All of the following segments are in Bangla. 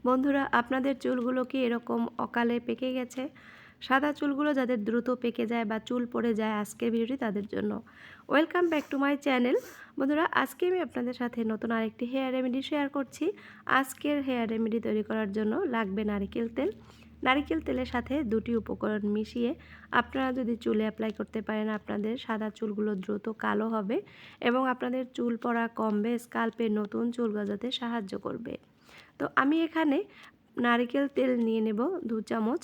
বন্ধুরা, আপনাদের চুলগুলো কি এরকম অকালে পেকে গেছে? সাদা চুলগুলো যাদের দ্রুত পেকে যায় বা চুল পড়ে যায়, আজকের ভিডিওটি তাদের জন্য। Welcome back to my channel. বন্ধুরা, আজকে আমি আপনাদের সাথে নতুন আরেকটি হেয়ার রেমেডি শেয়ার করছি। আজকের হেয়ার রেমেডি তৈরি করার জন্য লাগবে নারিকেল তেল। নারিকেল তেলের সাথে দুটি উপকরণ মিশিয়ে আপনারা যদি চুলে অ্যাপ্লাই করতে পারেন, আপনাদের সাদা চুলগুলো দ্রুত কালো হবে এবং আপনাদের চুল পড়া কমবে, স্কাল্পে নতুন চুল গজাতে সাহায্য করবে। তো আমি এখানে নারিকেল তেল নিয়ে নেব 2 চামচ।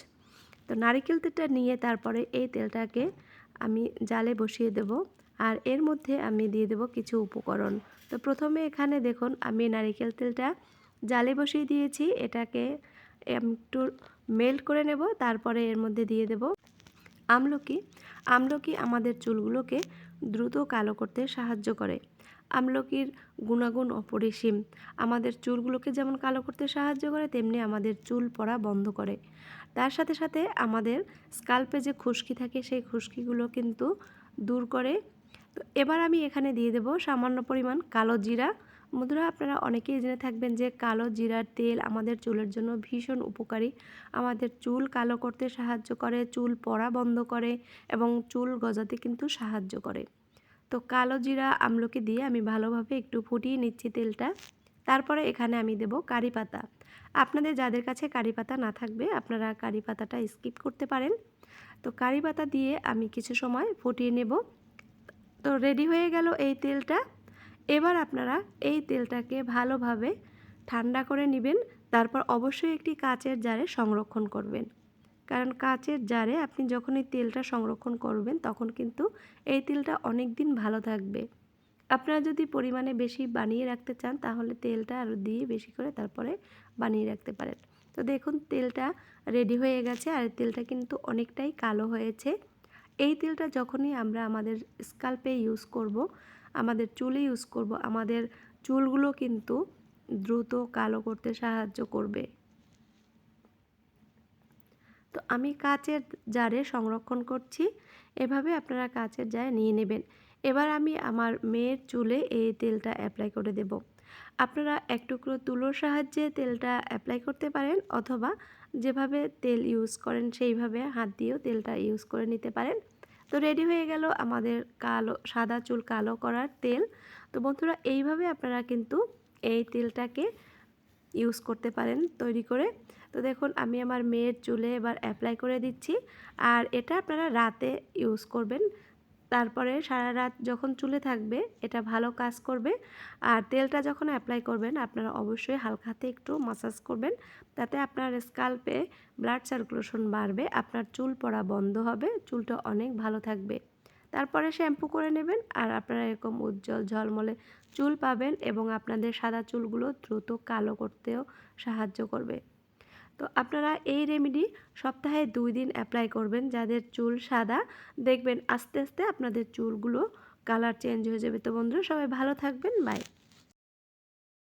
তো নারিকেল তেলটা নিয়ে তারপরে এই তেলটাকে আমি জালে বসিয়ে দেব, আর এর মধ্যে আমি দিয়ে দেব কিছু উপকরণ। তো প্রথমে এখানে দেখুন আমি নারিকেল তেলটা জালে বসিয়ে দিয়েছি, এটাকে একটু মেল্ট করে নেব। তারপরে এর মধ্যে দিয়ে দেব আমলকি। আমলকি আমাদের চুলগুলোকে দ্রুত কালো করতে সাহায্য করে। আমলকির গুণাগুণ অপরিসীম। আমাদের চুলগুলোকে যেমন কালো করতে সাহায্য করে, তেমনি আমাদের চুল পড়া বন্ধ করে। তার সাথে সাথে আমাদের স্কাল্পে যে খুশকি থাকে, সেই খুশকিগুলো কিন্তু দূর করে। তো এবার আমি এখানে দিয়ে দেব সামান্য পরিমাণ কালো জিরা। বন্ধুরা, আপনারা অনেকেই জেনে থাকবেন যে কালো জিরার তেল আমাদের চুলের জন্য ভীষণ উপকারী। আমাদের চুল কালো করতে সাহায্য করে, চুল পড়া বন্ধ করে এবং চুল গজাতে কিন্তু সাহায্য করে। তো কালো জিরা আমলকি দিয়ে আমি ভালোভাবে একটু ফুটিয়ে নিচ্ছি তেলটা। তারপরে এখানে আমি দেব কারি পাতা। আপনাদের যাদের কাছে কারি পাতা না থাকবে, আপনারা কারি পাতাটা স্কিপ করতে পারেন। তো কারি পাতা দিয়ে আমি কিছু সময় ফুটিয়ে নেব। তো রেডি হয়ে গেল এই তেলটা। এবার আপনারা এই তেলটাকে ভালোভাবে ঠান্ডা করে নেবেন। তারপর অবশ্যই একটি কাচের জারে সংরক্ষণ করবেন, কারণ কাচের জারে আপনি যখন এই তেলটা সংরক্ষণ করবেন, তখন কিন্তু এই তেলটা অনেক দিন ভালো থাকবে। আপনারা যদি পরিমাণে বেশি বানিয়ে রাখতে চান, তাহলে তেলটা আরও দিয়ে বেশি করে তারপরে বানিয়ে রাখতে পারেন। তো দেখুন তেলটা রেডি হয়ে গেছে, আর তেলটা কিন্তু অনেকটাই কালো হয়েছে। এই তেলটা যখনই আমরা আমাদের স্কাল্পে ইউজ করব, আমাদের চুলে ইউজ করব, আমাদের চুলগুলো কিন্তু দ্রুত কালো করতে সাহায্য করবে। তো আমি কাচের জারে সংরক্ষণ করছি। এভাবে আপনারা কাচের জারে নিয়ে নেবেন। এবার আমি আমার মেয়ের চুলে এই তেলটা অ্যাপ্লাই করে দেব। আপনারা এক টুকরো তুলোর সাহায্যে তেলটা অ্যাপ্লাই করতে পারেন, অথবা যেভাবে তেল ইউজ করেন সেইভাবে হাত দিয়েও তেলটা ইউজ করে নিতে পারেন। তো রেডি হয়ে গেল আমাদের সাদা চুল কালো করার তেল। তো বন্ধুরা, এইভাবে আপনারা কিন্তু এই তেলটাকে ইউজ করতে পারেন তৈরি করে। তো দেখুন আমি আমার মেয়ের চুলে এবার অ্যাপ্লাই করে দিচ্ছি, আর এটা আপনারা রাতে ইউজ করবেন। তারপরে সারা রাত যখন চুলে থাকবে, এটা ভালো কাজ করবে। আর তেলটা যখন অ্যাপ্লাই করবেন, আপনারা অবশ্যই হালকা হাতে একটু মাসাজ করবেন, তাতে আপনার স্কাল্পে ব্লাড সার্কুলেশন বাড়বে, আপনার চুল পড়া বন্ধ হবে, চুলটা অনেক ভালো থাকবে। তারপরে শ্যাম্পু করে নেবেন, আর আপনারা এরকম উজ্জ্বল ঝলমলে চুল পাবেন এবং আপনাদের সাদা চুলগুলো দ্রুত কালো করতেও সাহায্য করবে। তো আপনারা এই রেমেডি সপ্তাহে 2 দিন অ্যাপ্লাই করবেন। যাদের চুল সাদা, দেখবেন আস্তে আস্তে আপনাদের চুলগুলো কালার চেঞ্জ হয়ে যাবে। তো বন্ধুরা, সবাই ভালো থাকবেন। বাই।